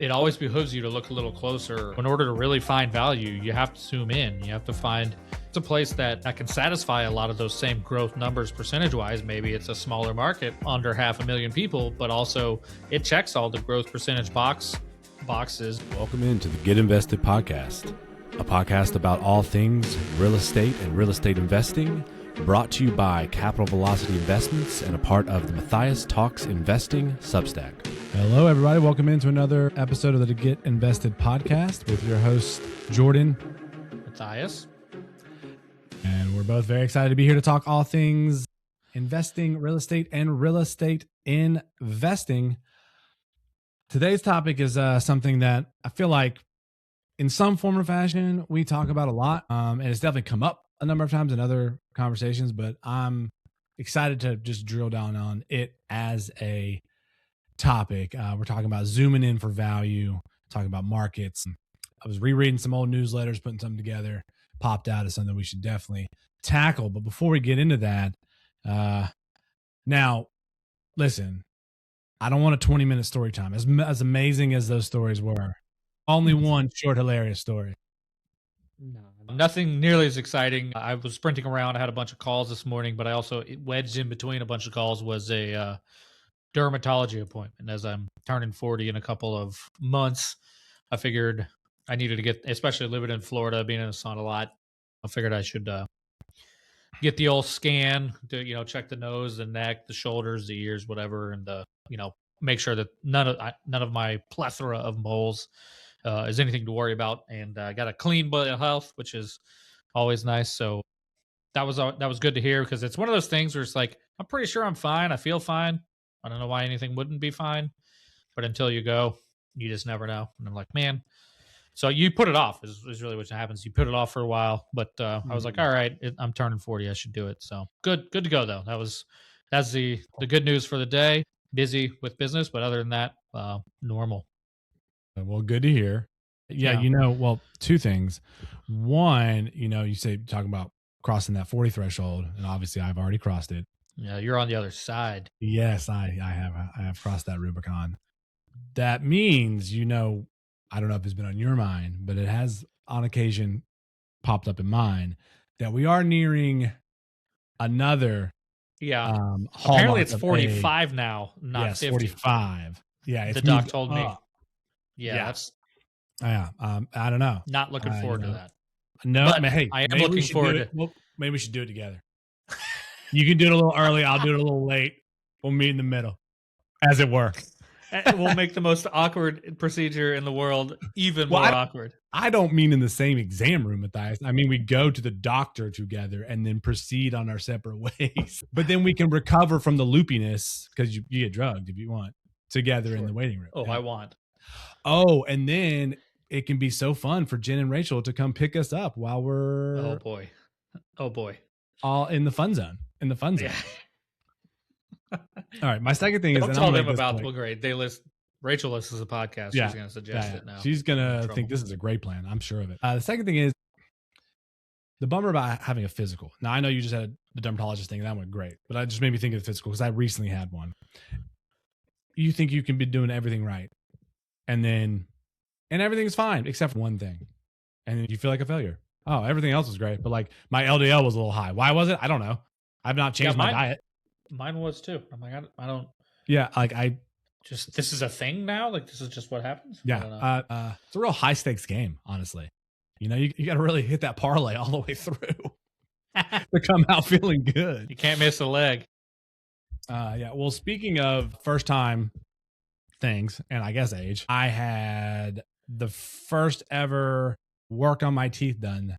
it always behooves you to look a little closer. In order to really find value, you have to zoom in. You have to find it's a place that can satisfy a lot of those same growth numbers percentage wise. Maybe it's a smaller market, under 500,000 people, but also it checks all the growth percentage boxes. Welcome into the Get Invested podcast, a podcast about all things real estate and real estate investing, brought to you by Capital Velocity Investments and a part of the Matthias Talks Investing Substack. Hello, everybody. Welcome into another episode of the Get Invested podcast with your host, Jordan. Matthias. And we're both very excited to be here to talk all things investing, real estate, and real estate investing. Today's topic is something that I feel like in some form or fashion we talk about a lot, and it's definitely come up a number of times in other conversations, but I'm excited to just drill down on it as a topic. We're talking about zooming in for value, talking about markets. I was rereading some old newsletters, putting something together, popped out as something we should definitely tackle. But before we get into that, now listen, I don't want a 20-minute story time. As amazing as those stories were, only one short, hilarious story. No, nothing nearly as exciting. I was sprinting around. I had a bunch of calls this morning, but I also wedged in between a bunch of calls was a dermatology appointment. As I'm turning 40 in a couple of months, I figured I needed to get, especially living in Florida, being in the sun a lot, I figured I should get the old scan to, check the nose, the neck, the shoulders, the ears, whatever, and make sure that none of my plethora of moles is anything to worry about. And I got a clean bill of health, which is always nice. So that was good to hear, because it's one of those things where it's like, I'm pretty sure I'm fine. I feel fine. I don't know why anything wouldn't be fine, but until you go, you just never know. And I'm like, man. So you put it off is really what happens. You put it off for a while, but I was like, all right, I'm turning 40. I should do it. So good to go though. That's the good news for the day. Busy with business, but other than that, normal. Well, good to hear. Yeah. Well, two things. One, you say talking about crossing that 40 threshold, and obviously I've already crossed it. Yeah, you're on the other side. Yes, I have crossed that Rubicon. That means, I don't know if it's been on your mind, but it has on occasion popped up in mine that we are nearing another. Yeah. Apparently it's 45 now, not yes, 50. 45. Yeah. The doc told me. Yeah. I don't know. Not looking forward to that. No, but hey, I am looking forward to. Well, maybe we should do it together. You can do it a little early. I'll do it a little late. We'll meet in the middle, as it were. We'll make the most awkward procedure in the world even more awkward. I don't mean in the same exam room, Matthias. I mean, we go to the doctor together and then proceed on our separate ways. But then we can recover from the loopiness, because you get drugged if you want, together in the waiting room. Oh, yeah. I want. Oh, and then it can be so fun for Jen and Rachel to come pick us up while we're Oh boy. All in the fun zone. Yeah. All right. My second thing Don't is, tell them about the grade. Rachel listens to the podcast. Yeah. She's going to suggest it now. She's going to think this is a great plan. I'm sure of it. The second thing is the bummer about having a physical. Now, I know you just had the dermatologist thing, and that went great, but I just made me think of the physical because I recently had one. You think you can be doing everything right, and everything's fine except for one thing, and then you feel like a failure. Oh, everything else was great, but like my LDL was a little high. Why was it? I don't know. I've not changed my diet. Mine was too. I'm like, I don't. Yeah, this is a thing now. Like, this is just what happens. Yeah, it's a real high stakes game, honestly. You got to really hit that parlay all the way through to come out feeling good. You can't miss a leg. Yeah. Well, speaking of first time things, and I guess age, I had the first ever work on my teeth done.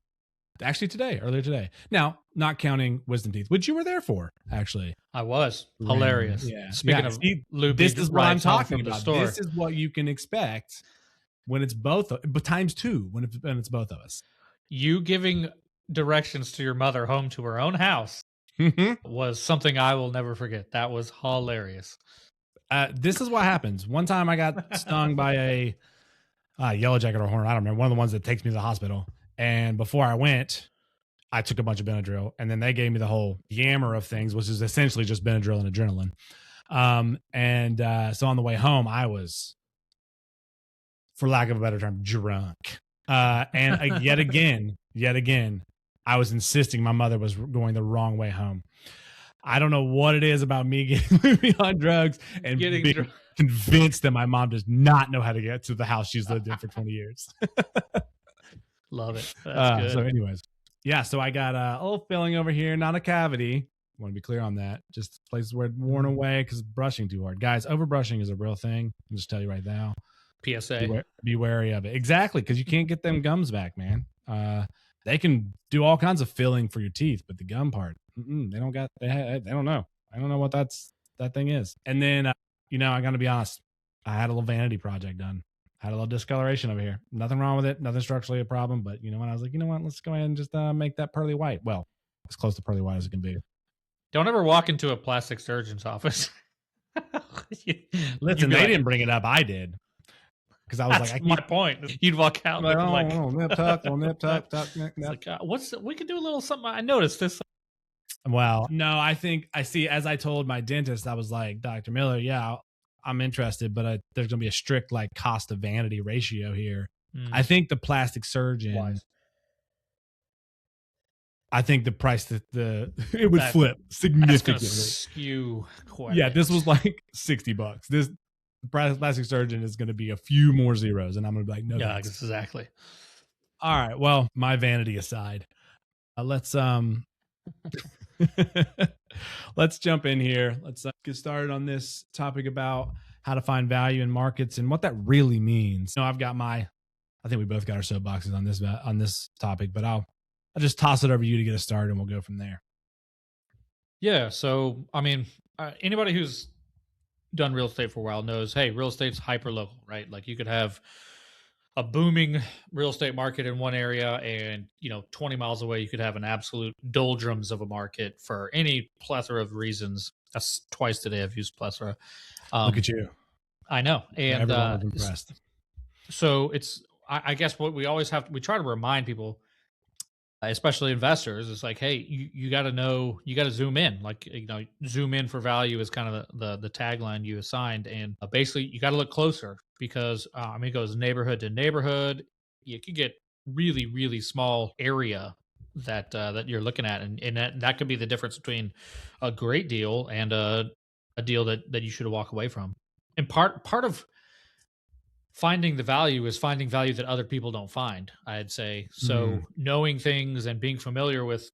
Actually, earlier today. Now, not counting wisdom teeth, which you were there for, actually. I was. Hilarious. Yeah. Speaking of loopy, this is what I'm talking about. Store. This is what you can expect when it's both, but times two when it's both of us. You giving directions to your mother home to her own house was something I will never forget. That was hilarious. This is what happens. One time I got stung by a yellow jacket or hornet. I don't remember. One of the ones that takes me to the hospital. And before I went, I took a bunch of Benadryl, and then they gave me the whole yammer of things, which is essentially just Benadryl and adrenaline. So on the way home, I was for lack of a better term, drunk. And yet again, I was insisting my mother was going the wrong way home. I don't know what it is about me getting on drugs and being convinced that my mom does not know how to get to the house she's lived in for 20 years. Love it. That's good. So anyways, yeah, so I got a little filling over here, not a cavity. I want to be clear on that. Just places where it worn away because brushing too hard. Guys, overbrushing is a real thing. I'll just tell you right now. PSA. Be wary of it. Exactly, because you can't get them gums back, man. They can do all kinds of filling for your teeth, but the gum part, they don't got. They don't know. I don't know what that thing is. And then, I got to be honest. I had a little vanity project done. Had a little discoloration over here. Nothing wrong with it. Nothing structurally a problem. But when I was like, let's go ahead and just make that pearly white. Well, as close to pearly white as it can be. Don't ever walk into a plastic surgeon's office. Listen, they didn't bring it up. I did. Because I was That's like, my point. You'd walk out like, nip tuck, Like, we could do a little something. I noticed this. Well, no, I see. As I told my dentist, I was like, Dr. Miller, yeah, I'm interested, but there's going to be a strict cost of vanity ratio here. I think the plastic surgeon. Wise. I think the price it would flip significantly. Skew quite. Yeah, this was like $60. This plastic surgeon is going to be a few more zeros, and I'm going to be like, no. Yeah, exactly. All right. Well, my vanity aside, let's let's jump in here. Let's get started on this topic about how to find value in markets and what that really means. I've got I think we both got our soapboxes on this topic, but I'll just toss it over to you to get us started and we'll go from there. Yeah. So, anybody who's done real estate for a while knows, hey, real estate's hyper local, right? Like you could have a booming real estate market in one area and 20 miles away you could have an absolute doldrums of a market for any plethora of reasons. That's twice today I've used plethora. Look at you. I know. And everyone was impressed. So I guess what we always we try to remind people, especially investors, is like, hey, you got to know, you got to zoom in. Like, zoom in for value is kind of the tagline you assigned. And basically you got to look closer because, it goes neighborhood to neighborhood. You could get really, really small area that you're looking at. And that could be the difference between a great deal and a deal that you should walk away from. And part of finding the value is finding value that other people don't find, I'd say. So knowing things and being familiar with,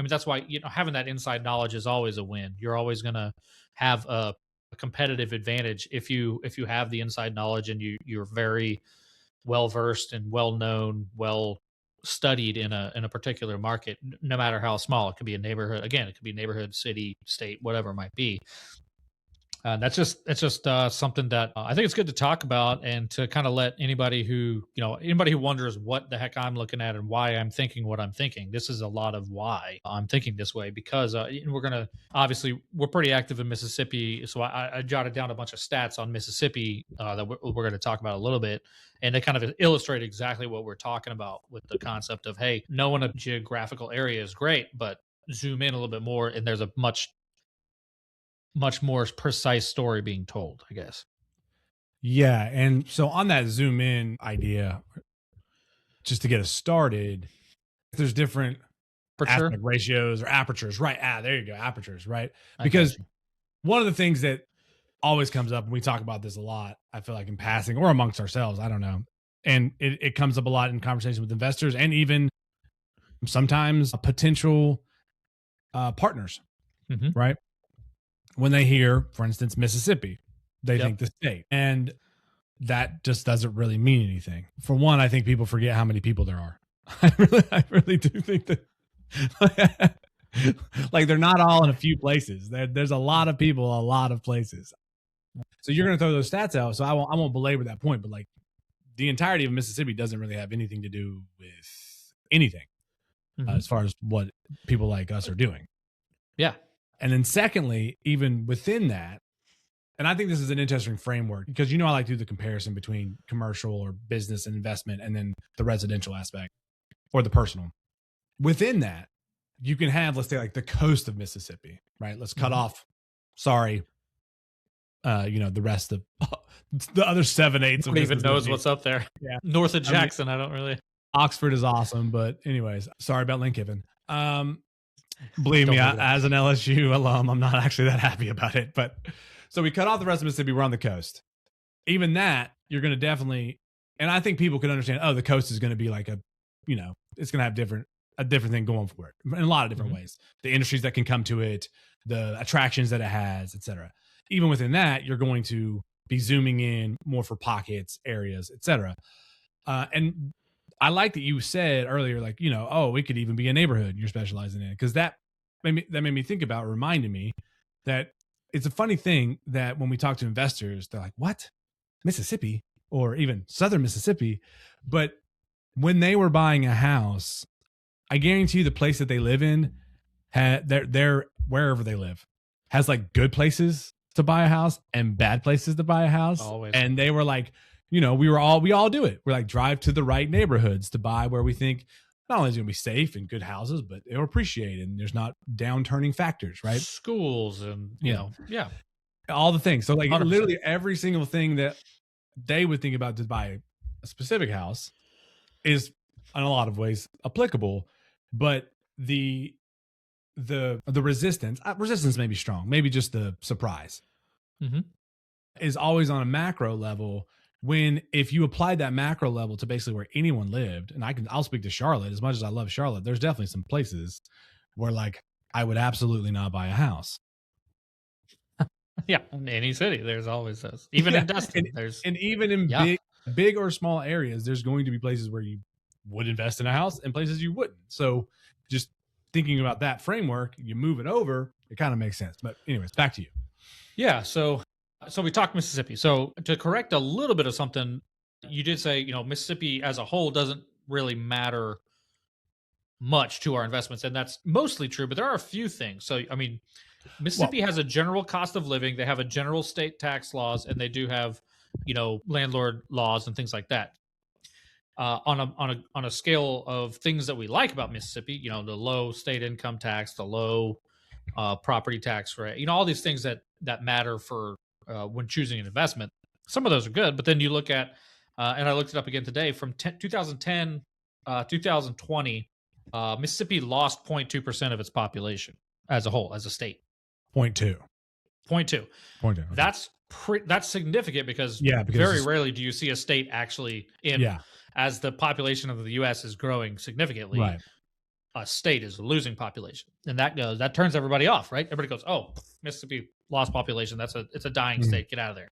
that's why, having that inside knowledge is always a win. You're always going to have a competitive advantage if you have the inside knowledge and you're very well-versed and well-known, well-studied in a particular market, no matter how small. It could be a neighborhood. Again, it could be neighborhood, city, state, whatever it might be. That's just something that I think it's good to talk about and to kind of let anybody who wonders what the heck I'm looking at and why I'm thinking what I'm thinking. This is a lot of why I'm thinking this way because we're pretty active in Mississippi. So I jotted down a bunch of stats on Mississippi that we're going to talk about a little bit. And they kind of illustrate exactly what we're talking about with the concept of, hey, knowing a geographical area is great, but zoom in a little bit more and there's a much more precise story being told, I guess. Yeah. And so on that zoom in idea, just to get us started, there's different aspect ratios or apertures, right? There you go. Apertures, right? Because one of the things that always comes up, and we talk about this a lot, I feel like in passing or amongst ourselves, I don't know. And it comes up a lot in conversation with investors and even sometimes potential partners, right? When they hear, for instance, Mississippi, they think the state. And that just doesn't really mean anything. For one, I think people forget how many people there are. I really do think that they're not all in a few places. There's a lot of people, a lot of places. So you're going to throw those stats out. So I won't belabor that point, but the entirety of Mississippi doesn't really have anything to do with anything as far as what people like us are doing. Yeah. And then secondly, even within that, and I think this is an interesting framework because, I like to do the comparison between commercial or business and investment and then the residential aspect or the personal. Within that, you can have, let's say the coast of Mississippi, right? Let's cut off, the rest of the other 7/8 of Nobody even business knows that what's up there. Yeah. North of I mean, Jackson, I don't really. Oxford is awesome, but anyways, sorry about Lane Kiffin. Believe Don't me, move that. as an LSU alum, I'm not actually that happy about it. But so we cut off the rest of Mississippi. We're on the coast. Even that, you're going to definitely, and I think people can understand. Oh, the coast is going to be like it's going to have a different thing going for it in a lot of different ways. The industries that can come to it, the attractions that it has, etc. Even within that, you're going to be zooming in more for pockets, areas, etc. And I like that you said earlier, like, oh, it could even be a neighborhood you're specializing in, because that made me think about, reminded me that it's a funny thing that when we talk to investors, they're like, what? Mississippi or even Southern Mississippi? But when they were buying a house, I guarantee you the place that they live in they're wherever they live has like good places to buy a house and bad places to buy a house. Always. And they were like, we all do it. We're like, drive to the right neighborhoods to buy where we think not only is it going to be safe and good houses, but they'll appreciate it. And there's not downturning factors, right? Schools and, yeah. All the things. So like 100%. literally every single thing that they would think about to buy a specific house is in a lot of ways applicable, but the resistance may be strong, maybe just the surprise is always on a macro level. When if you applied that macro level to basically where anyone lived, and I'll speak to Charlotte, as much as I love Charlotte, there's definitely some places where like I would absolutely not buy a house. Yeah, in any city, there's always those. Even in Dustin, and even in big or small areas, there's going to be places where you would invest in a house and places you wouldn't. So just thinking about that framework, you move it over, it kind of makes sense. But anyways, back to you. Yeah. So we talked Mississippi. So to correct a little bit of something, you did say, Mississippi as a whole doesn't really matter much to our investments. And that's mostly true, but there are a few things. So, I mean, Mississippi has a general cost of living. They have a general state tax laws, and they do have, landlord laws and things like that. On a scale of things that we like about Mississippi, the low state income tax, the low property tax rate, all these things that matter for when choosing an investment. Some of those are good, but then you look at, and I looked it up again today, from 2010, 2020, Mississippi lost 0.2% of its population as a whole, as a state. 0.2. 0.2. 0.2. Okay. That's significant because very rarely do you see a state actually as the population of the U.S. is growing significantly. Right. A state is losing population, and that turns everybody off, right? Everybody goes, "Oh, Mississippi lost population. It's a dying state. Get out of there."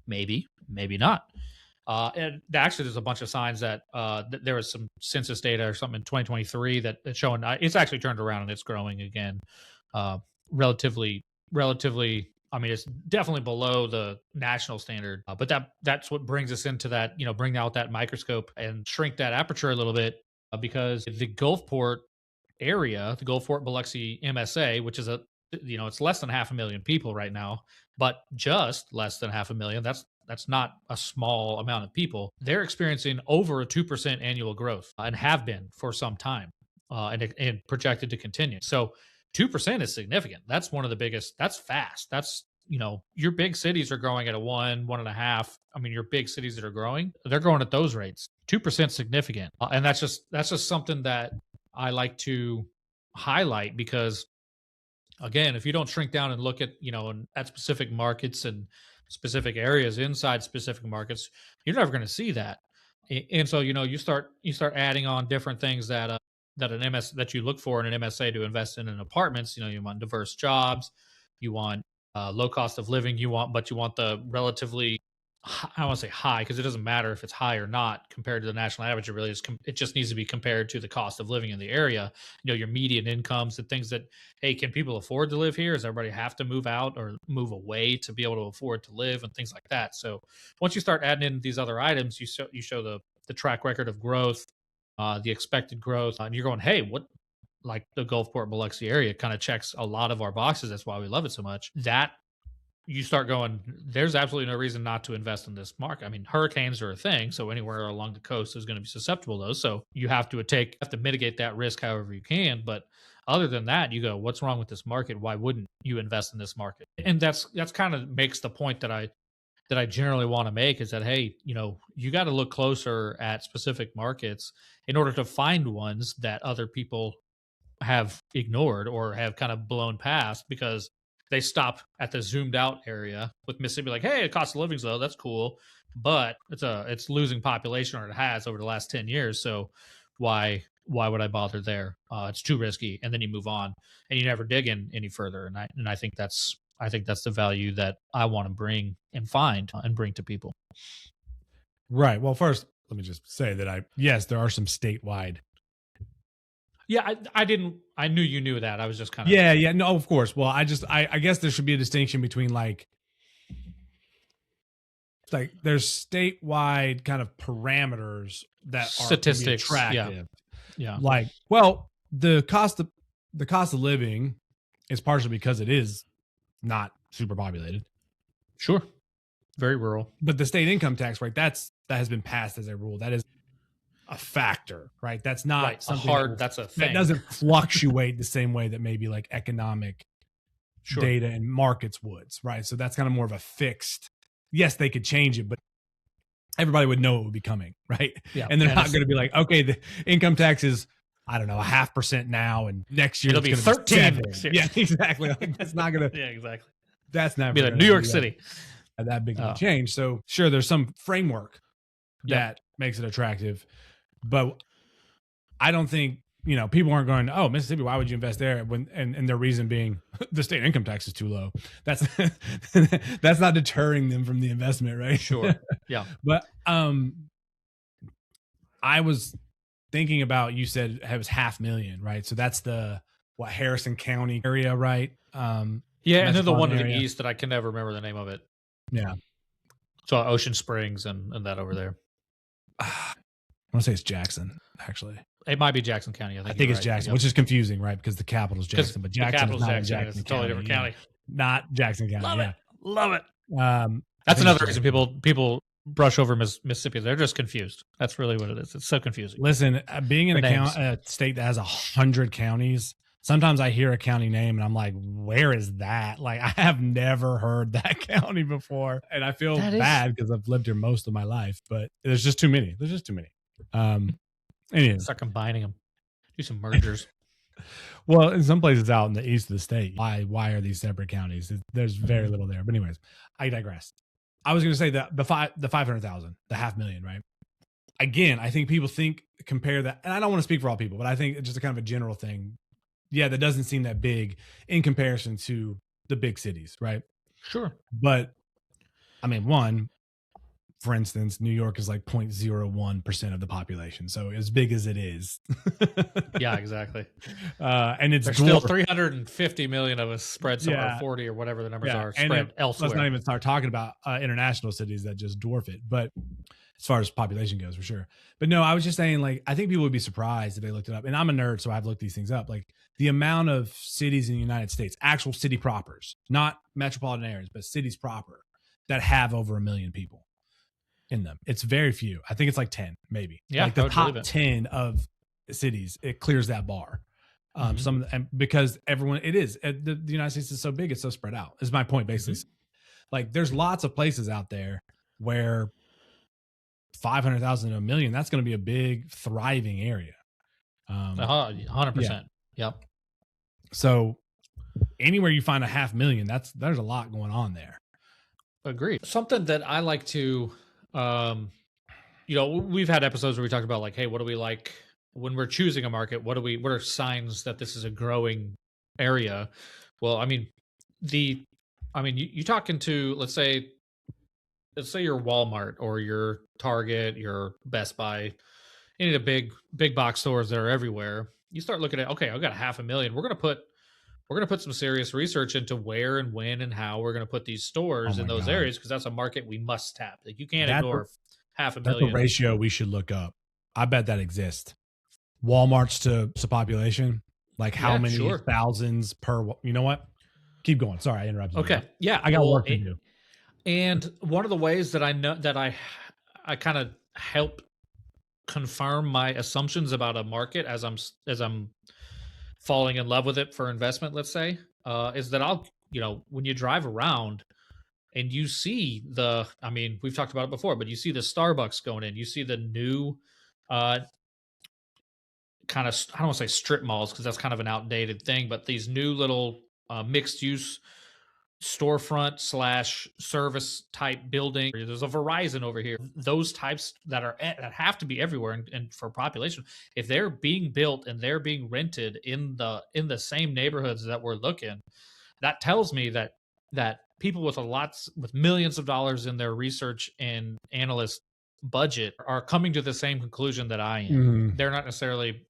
Maybe not. And actually, there's a bunch of signs that there was some census data or something in 2023 that's showing it's actually turned around and it's growing again. Relatively. I mean, it's definitely below the national standard, but that's what brings us into that. Bring out that microscope and shrink that aperture a little bit, because the Gulfport area, the Gulfport Biloxi MSA, which is it's less than 500,000 people right now, but just less than 500,000. That's not a small amount of people. They're experiencing over a 2% annual growth and have been for some time, and projected to continue. So 2% is significant. That's one of the biggest. That's fast. That's, your big cities are growing at a 1.5. I mean, your big cities that are growing, they're growing at those rates. 2% significant. And that's just something that I like to highlight, because again, if you don't shrink down and look at, at specific markets and specific areas inside specific markets, you're never going to see that. And so, you start adding on different things that that you look for in an MSA to invest in apartments. You want diverse jobs, you want low cost of living, but you want the relatively, I don't want to say high, because it doesn't matter if it's high or not compared to the national average. It really is. It just needs to be compared to the cost of living in the area. Your median incomes and things that, hey, can people afford to live here? Does everybody have to move out or move away to be able to afford to live, and things like that? So once you start adding in these other items, you show the track record of growth, the expected growth, and you're going, hey, what, like the Gulfport Biloxi area kind of checks a lot of our boxes. That's why we love it so much. That you start going, there's absolutely no reason not to invest in this market. I mean, hurricanes are a thing, so anywhere along the coast is going to be susceptible to those. So you have to mitigate that risk however you can. But other than that, you go, what's wrong with this market? Why wouldn't you invest in this market? And that's kind of makes the point that I generally want to make is that, hey, you got to look closer at specific markets in order to find ones that other people have ignored or have kind of blown past because they stop at the zoomed out area with Mississippi, like, hey, the cost of living's low, that's cool, but it's losing population, or it has over the last 10 years. So why would I bother there? It's too risky, and then you move on and you never dig in any further. And I think that's the value that I want to bring and find and bring to people. Right. Well, first, let me just say that yes, there are some statewide. Yeah, I knew you knew that. I was just kind of. Yeah. No, of course. Well, I guess there should be a distinction between like there's statewide kind of parameters that are statistics attractive. Yeah. Like, well, the cost of living is partially because it is not super populated. Sure. Very rural. But the state income tax rate, that has been passed as a rule. That is a factor, right? That's not something that's a thing. That doesn't fluctuate the same way that maybe like economic data and markets would, right? So that's kind of more of a fixed. Yes, they could change it, but everybody would know it would be coming, right? Yeah. And they're not going to be like, okay, the income tax is, I don't know, 0.5% now, and next year it'll be 13. Yeah, exactly. Like, that's not going to. Yeah, exactly. That's not be like New York City. That big of a change. So sure, there's some framework that makes it attractive, but I don't think people aren't going, oh, Mississippi, why would you invest there? And their reason being the state income tax is too low. That's that's not deterring them from the investment, right? Sure. Yeah. But I was thinking about, you said it was 500,000, right? So that's the Harrison County area, right? Yeah, and then the one to the east that I can never remember the name of it. Yeah. So Ocean Springs and that over there. I want to say it's Jackson, actually. It might be Jackson County. I think it's Jackson, which is confusing, right? Because the capital is Jackson, but Jackson is not in Jackson. It's a totally different county. Not Jackson County. Love it. That's another reason people brush over Mississippi. They're just confused. That's really what it is. It's so confusing. Listen, being in a state that has 100 counties, sometimes I hear a county name and I'm like, where is that? Like, I have never heard that county before. And I feel bad because I've lived here most of my life, but there's just too many. Anyway. Start combining them. Do some mergers. Well, in some places out in the east of the state, why are these separate counties? There's very little there. But anyways, I digress. I was going to say that the 500,000, the 500,000, right? Again, I think people compare that, and I don't want to speak for all people, but I think it's just a kind of a general thing. Yeah, that doesn't seem that big in comparison to the big cities, right? Sure. But I mean, for instance, New York is like 0.01% of the population. So as big as it is. Yeah, exactly. And it's still 350 million of us spread somewhere 40 or whatever the numbers are spread elsewhere. Let's not even start talking about international cities that just dwarf it. But as far as population goes, for sure. But no, I was just saying, like, I think people would be surprised if they looked it up. And I'm a nerd, so I've looked these things up. Like the amount of cities in the United States, actual city propers, not metropolitan areas, but cities proper that have over 1 million people in them. It's very few. I think it's like 10, maybe. Yeah, like the top 10 of cities, it clears that bar. Some of because everyone, the United States is so big, it's so spread out. Is my point basically. Like there's lots of places out there where 500,000 to 1 million, that's going to be a big thriving area. 100%. Yep. So anywhere you find 500,000, there's a lot going on there. Agreed. Something that I like to, we've had episodes where we talked about like, hey, what do we like when we're choosing a market? What are signs that this is a growing area? Well, I mean, you talk into, let's say your Walmart or your Target, your Best Buy, any of the big box stores that are everywhere. You start looking at, okay, I've got 500,000. We're going to put some serious research into where and when and how we're going to put these stores in those areas, because that's a market we must tap. Like you can't ignore 500,000. That's a ratio we should look up. I bet that exists. Walmart's to population, like how many thousands per? You know what? Keep going. Sorry, I interrupted you. Okay. Yeah. I got work to do. And one of the ways that I know that I kind of help confirm my assumptions about a market as I'm falling in love with it for investment, let's say, is that when you drive around and you see I mean, we've talked about it before, but you see the Starbucks going in, you see the new kind of, I don't want to say strip malls because that's kind of an outdated thing, but these new little mixed use storefront slash service type building. There's a Verizon over here. Those types that have to be everywhere, and for population, if they're being built and they're being rented in the same neighborhoods that we're looking, that tells me that people with millions of dollars in their research and analyst budget are coming to the same conclusion that I am. They're not necessarily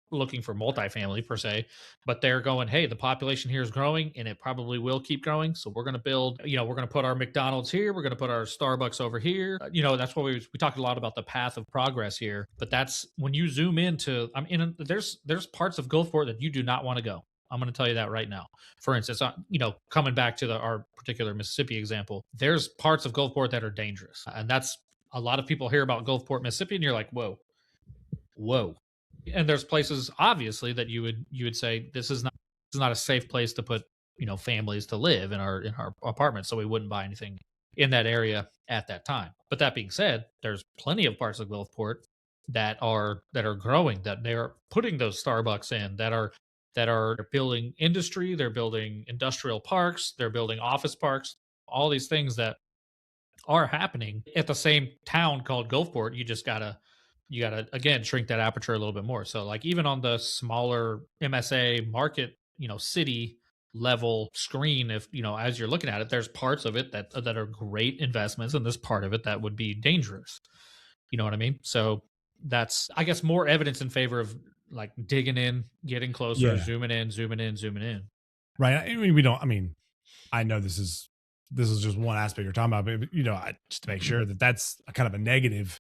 looking for multifamily per se, but they're going, hey, the population here is growing and it probably will keep growing. So we're going to build, we're going to put our McDonald's here. We're going to put our Starbucks over here. That's what we talked a lot about the path of progress here, but that's when you zoom into, there's parts of Gulfport that you do not want to go. I'm going to tell you that right now. For instance, coming back to our particular Mississippi example, there's parts of Gulfport that are dangerous. And that's a lot of people hear about Gulfport, Mississippi, and you're like, whoa. And there's places obviously that you would say this is not a safe place to put families to live in our apartments, so we wouldn't buy anything in that area at that time. But that being said, there's plenty of parts of Gulfport that are growing, that they're putting those Starbucks in, that are building industry, they're building industrial parks, they're building office parks, all these things that are happening at the same town called Gulfport. You gotta again shrink that aperture a little bit more. So like even on the smaller MSA market, city level screen, if as you're looking at it, there's parts of it that are great investments, and this part of it that would be dangerous. You know what I mean? So that's, I guess, more evidence in favor of like digging in, getting closer, zooming in. Right. I know this is just one aspect you're talking about, but just to make sure that that's a kind of a negative,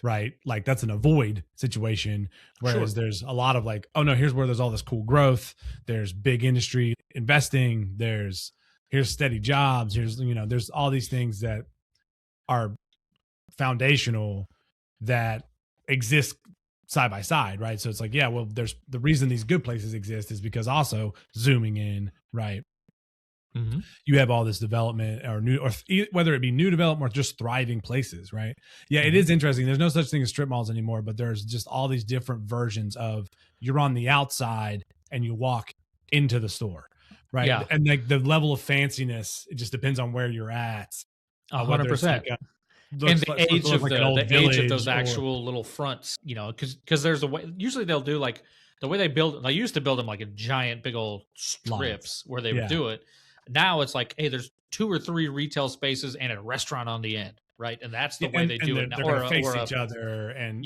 right? Like that's an avoid situation. Whereas there's a lot of like, oh no, here's where there's all this cool growth. There's big industry investing. Here's steady jobs. There's all these things that are foundational that exist side by side, right? So it's like, yeah, well, there's the reason these good places exist is because also zooming in, right? Mm-hmm. You have all this development or whether it be new development or just thriving places, right? Yeah, it is interesting. There's no such thing as strip malls anymore, but there's just all these different versions of you're on the outside and you walk into the store, right? Yeah. And like the level of fanciness, it just depends on where you're at. 100%. And the age of those actual little fronts, because there's a way. Usually they'll do like the way they build. They used to build them like a giant, big old strips where they would do it. Now it's like, hey, there's 2 or 3 retail spaces and a restaurant on the end, right? And that's the way they do it now. They're going to face each other, and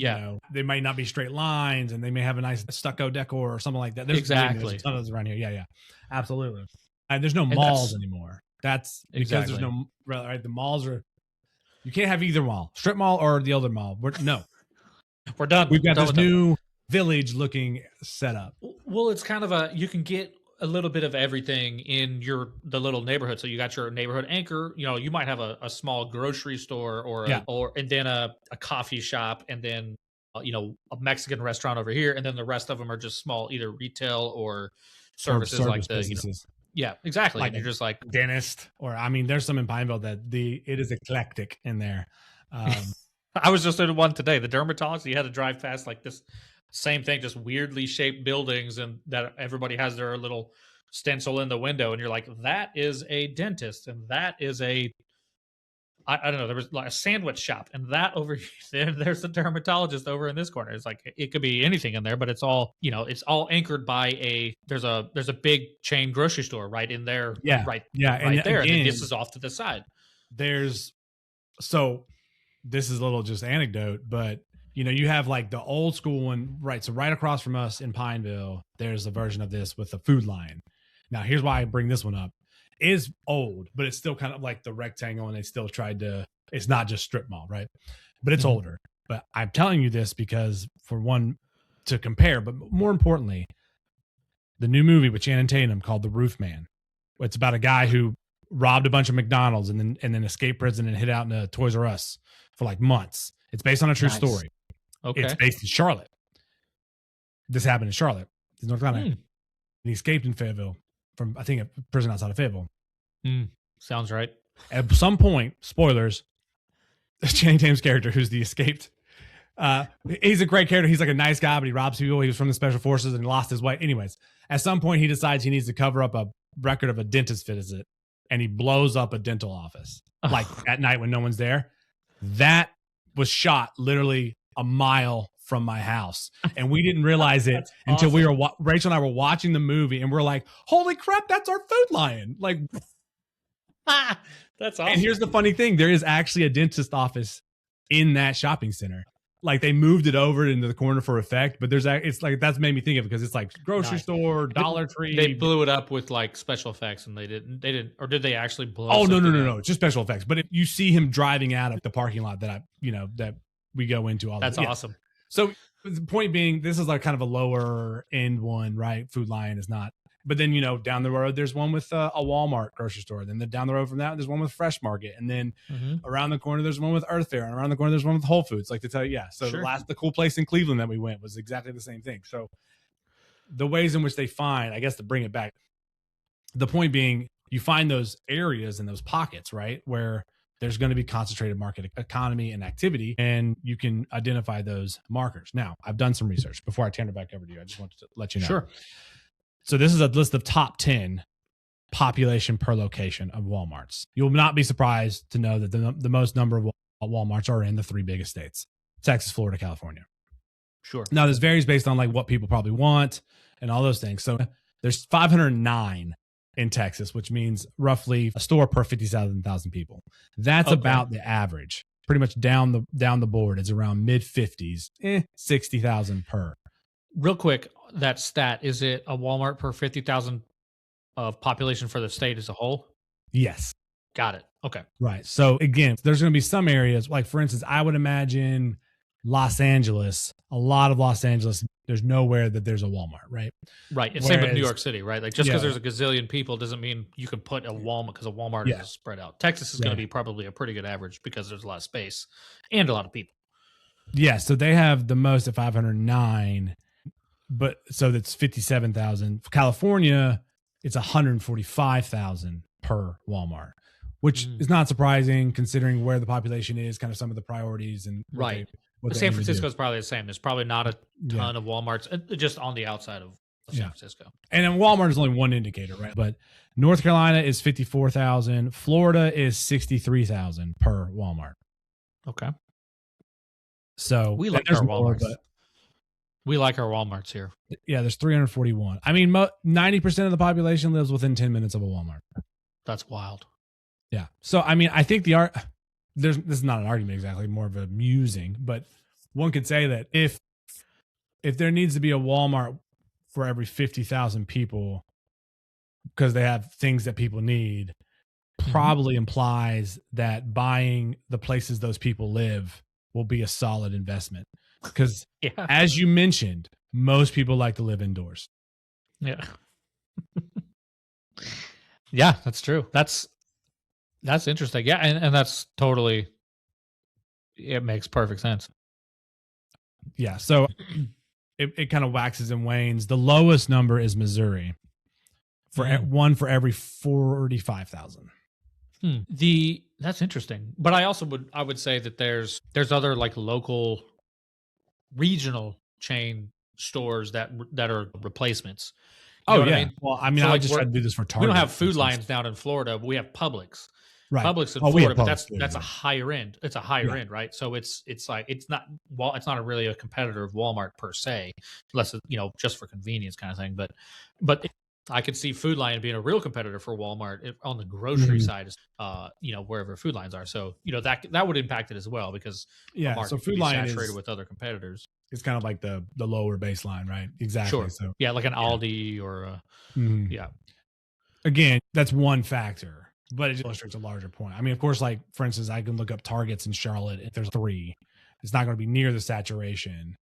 they might not be straight lines, and they may have a nice stucco decor or something like that. There's a ton of those around here. Yeah, absolutely. And there's no malls anymore. That's because there's no right. The malls are. You can't have either mall, strip mall or the other mall. We're done. We've got this new village-looking setup. Well, it's kind of you can get a little bit of everything in the little neighborhood. So you got your neighborhood anchor. You might have a small grocery store and then a coffee shop, and then a Mexican restaurant over here, and then the rest of them are just small, either retail or services like businesses. Yeah, exactly. Like you're just like dentist, or there's some in Pineville that it is eclectic in there. I was just in one today. The dermatologist, you had to drive past like this same thing, just weirdly shaped buildings, and that everybody has their little stencil in the window, and you're like, that is a dentist, and that is I don't know. There was like a sandwich shop, and that over there, there's a dermatologist over in this corner. It's like it could be anything in there, but it's all it's all anchored by there's a big chain grocery store right in there. Right there, again, and then this is off to the side. So this is a little just anecdote, but you have like the old school one, right? So right across from us in Pineville, there's a version of this with the Food Line. Now, here's why I bring this one up. It is old, but it's still kind of like the rectangle, and they still tried to. It's not just strip mall, right? But it's older. But I'm telling you this because for one, to compare, but more importantly, the new movie with Channing Tatum called The Roof Man. It's about a guy who robbed a bunch of McDonald's and then escaped prison and hid out in a Toys R Us for like months. It's based on a true story. Okay. It's based in Charlotte. This happened in Charlotte, North Carolina. And he escaped in Fayetteville from, I think, a prison outside of Fayetteville. Sounds right. At some point, spoilers, Channing Tatum's character, who's the escaped, he's a great character. He's like a nice guy, but he robs people. He was from the special forces and he lost his way. Anyways, at some point, he decides he needs to cover up a record of a dentist visit, and he blows up a dental office like at night when no one's there. That was shot literally a mile from my house, and we didn't realize it until we were Rachel and I were watching the movie, and we're like, "Holy crap, that's our Food Lion!" Like, that's awesome. And here's the funny thing: there is actually a dentist office in that shopping center. Like they moved it over into the corner for effect, but it's like that's made me think of it because it's like grocery store, Dollar Tree. They blew it up with like special effects, and they didn't, or did they actually blow? Oh no! It's just special effects. But if you see him driving out of the parking lot that that we go into all. That's awesome. So the point being, this is like kind of a lower end one, right? Food Lion is not. But then, down the road, there's one with a Walmart grocery store. Then down the road from that, there's one with Fresh Market. And then around the corner, there's one with Earth Fare. And around the corner, there's one with Whole Foods. Like to tell you, yeah. So the cool place in Cleveland that we went was exactly the same thing. So the ways in which they find, I guess to bring it back, the point being, you find those areas and those pockets, right, where there's going to be concentrated market economy and activity, and you can identify those markers. Now, I've done some research. Before I turn it back over to you, I just wanted to let you know. Sure. So this is a list of top 10 population per location of Walmarts. You'll not be surprised to know that the most number of Walmarts are in the 3 biggest states: Texas, Florida, California. Sure. Now, this varies based on like what people probably want and all those things. So there's 509 in Texas, which means roughly a store per 50,000 people. That's about the average. Pretty much down the board is around mid 50s, 60,000 per. Real quick, that stat, is it a Walmart per 50,000 of population for the state as a whole? Yes. Got it. Okay. Right. So again, there's going to be some areas, like for instance, I would imagine Los Angeles, a lot of Los Angeles, there's nowhere that there's a Walmart, right? Right. It's same with New York City, right? Like just because there's a gazillion people doesn't mean you can put a Walmart, because a Walmart is spread out. Texas is going to be probably a pretty good average because there's a lot of space and a lot of people. Yeah. So they have the most at 509, but so that's 57,000. For California, it's 145,000 per Walmart, which is not surprising considering where the population is, kind of some of the priorities and San Francisco is probably the same. There's probably not a ton of Walmarts just on the outside of San Francisco. And then Walmart is only one indicator, right? But North Carolina is 54,000. Florida is 63,000 per Walmart. Okay. So we like our Walmarts. We like our Walmarts here. Yeah, there's 341. I mean, 90% of the population lives within 10 minutes of a Walmart. That's wild. Yeah. So, I mean, I think this is not an argument exactly, more of a musing, but one could say that if there needs to be a Walmart for every 50,000 people because they have things that people need, probably implies that buying the places those people live will be a solid investment. Because as you mentioned, most people like to live indoors. Yeah. Yeah, that's true. That's interesting. Yeah, and that's totally, it makes perfect sense. Yeah, so it kind of waxes and wanes. The lowest number is Missouri, for one for every 45,000. That's interesting. But I would say that there's other like local regional chain stores that are replacements. You know what I mean? Well, I mean, I just try to do this for Target. We don't have Food Lions down in Florida, but we have Publix. Right. Publix in Florida, but that's a higher end. It's a higher end, right? So it's like it's not really a competitor of Walmart per se, unless just for convenience kind of thing. But I could see Food Lion being a real competitor for Walmart on the grocery side, wherever Food Lions are. So that would impact it as well, because so Food Lion is saturated with other competitors. It's kind of like the lower baseline, right? Exactly. Sure. So like an Aldi or Again, that's one factor. But it illustrates a larger point. I mean, of course, like, for instance, I can look up Targets in Charlotte. If there's 3, it's not going to be near the saturation.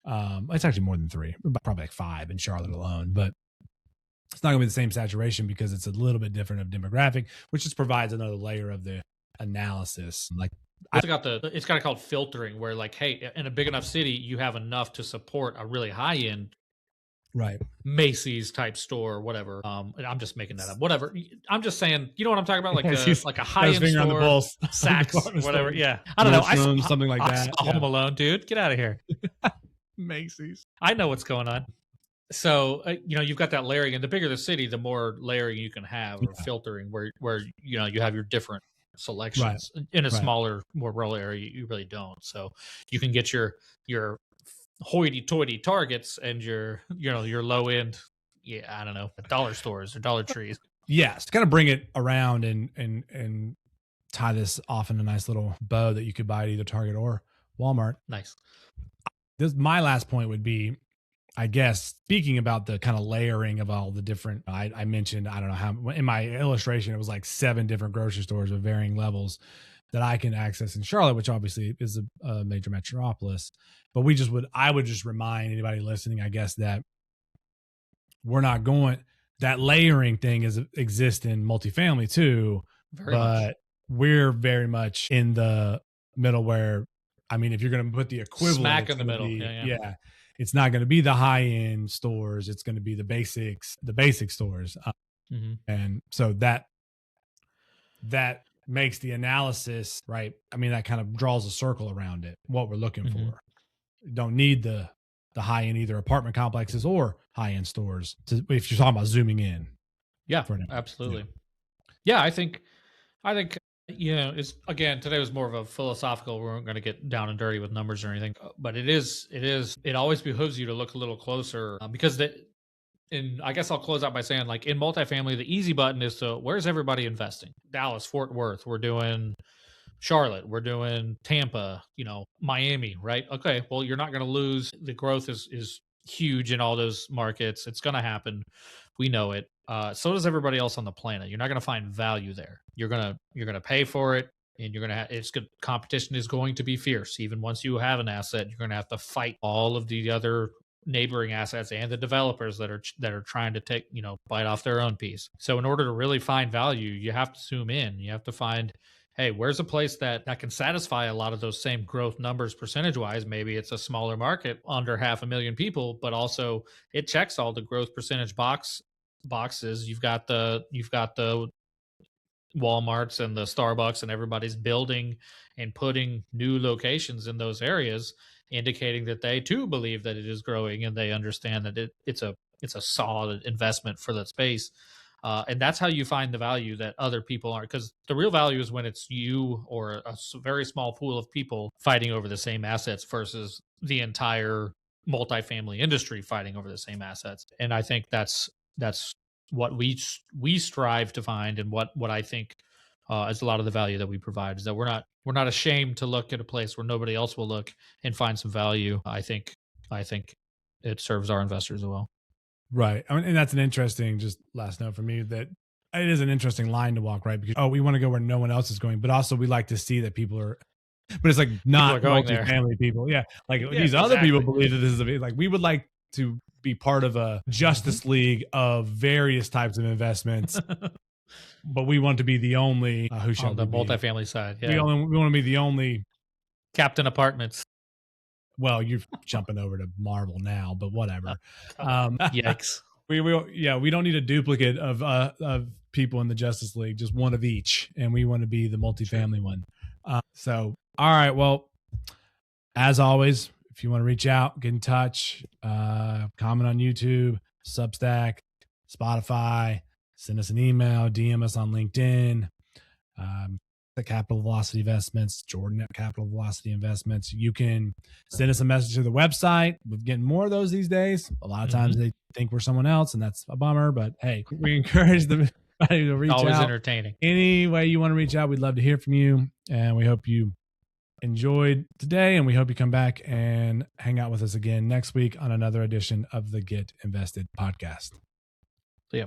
It's actually more than 3, probably like 5 in Charlotte alone. But it's not going to be the same saturation because it's a little bit different of demographic, which just provides another layer of the analysis. Like it's got kind of called filtering, where like, hey, in a big enough city, you have enough to support a really high end right Macy's type store or whatever. I'm just making that up. Whatever. I'm just saying, you know what I'm talking about? Like a high end store, on the pulse. Saks, Department whatever. store. Yeah. I don't know. Something like that. I saw Home Alone, dude. Get out of here. Macy's. I know what's going on. So, you've got that layering, and the bigger the city, the more layering you can have, or filtering, where you have your different selections. Right. In a smaller, more rural area, you really don't. So you can get your hoity-toity Targets and your low end, I don't know, dollar stores or Dollar Trees. Yes, to kind of bring it around and tie this off in a nice little bow that you could buy at either Target or Walmart. Nice. My last point would be, I guess, speaking about the kind of layering of all the different, I mentioned, I don't know how, in my illustration, it was like 7 different grocery stores of varying levels that I can access in Charlotte, which obviously is a major metropolis. But I would just remind anybody listening, I guess, that that layering thing exists in multifamily too, but we're very much in the middle where, I mean, if you're going to put the equivalent smack in the middle, yeah. It's not going to be the high end stores. It's going to be the basic stores. And so that makes the analysis, right? I mean, that kind of draws a circle around it, what we're looking for. You don't need the high end, either apartment complexes or high end stores if you're talking about zooming in. Yeah, absolutely. Yeah, I think it's, again, today was more of a philosophical. We weren't going to get down and dirty with numbers or anything, but it always behooves you to look a little closer because I guess I'll close out by saying, like, in multifamily, the easy button is to, where's everybody investing? Dallas, Fort Worth, we're doing Charlotte, we're doing Tampa, Miami, right? Okay, well, you're not going to lose. The growth is huge in all those markets. It's going to happen. We know it. So does everybody else on the planet. You're not going to find value there. You're gonna pay for it, and you're gonna have competition is going to be fierce. Even once you have an asset, you're gonna have to fight all of the other neighboring assets and the developers that are trying to take bite off their own piece. So in order to really find value, you have to zoom in. You have to find, hey, where's a place that can satisfy a lot of those same growth numbers percentage wise? Maybe it's a smaller market, under 500,000 people, but also it checks all the growth percentage boxes. You've got the Walmarts and the Starbucks, and everybody's building and putting new locations in those areas, indicating that they too believe that it is growing, and they understand that it's a solid investment for that space. And that's how you find the value that other people aren't, because the real value is when it's you or a very small pool of people fighting over the same assets versus the entire multifamily industry fighting over the same assets. And I think that's what we strive to find, and what I think is a lot of the value that we provide, is that we're not ashamed to look at a place where nobody else will look and find some value. I think it serves our investors as well. Right. I mean, and that's an interesting, just last note for me, that it is an interesting line to walk, right? Because, we want to go where no one else is going, but also we like to see that people are, but it's like not multifamily people. Yeah. Like these other people believe that this is like, we would like to be part of a Justice League of various types of investments, but we want to be the only on the multifamily side. Yeah. We want to be the only Captain Apartments. Well, you're jumping over to Marvel now, but whatever. Yikes. We don't need a duplicate of people in the Justice League, just one of each, and we want to be the multifamily one. So, all right. Well, as always, if you want to reach out, get in touch, comment on YouTube, Substack, Spotify, send us an email, DM us on LinkedIn, the Capital Velocity Investments, Jordan at Capital Velocity Investments. You can send us a message to the website. We're getting more of those these days. A lot of times they think we're someone else, and that's a bummer, but hey, we encourage them to reach out. Always entertaining. Any way you want to reach out, we'd love to hear from you, and we hope you enjoyed today, and we hope you come back and hang out with us again next week on another edition of the Get Invested podcast. See ya.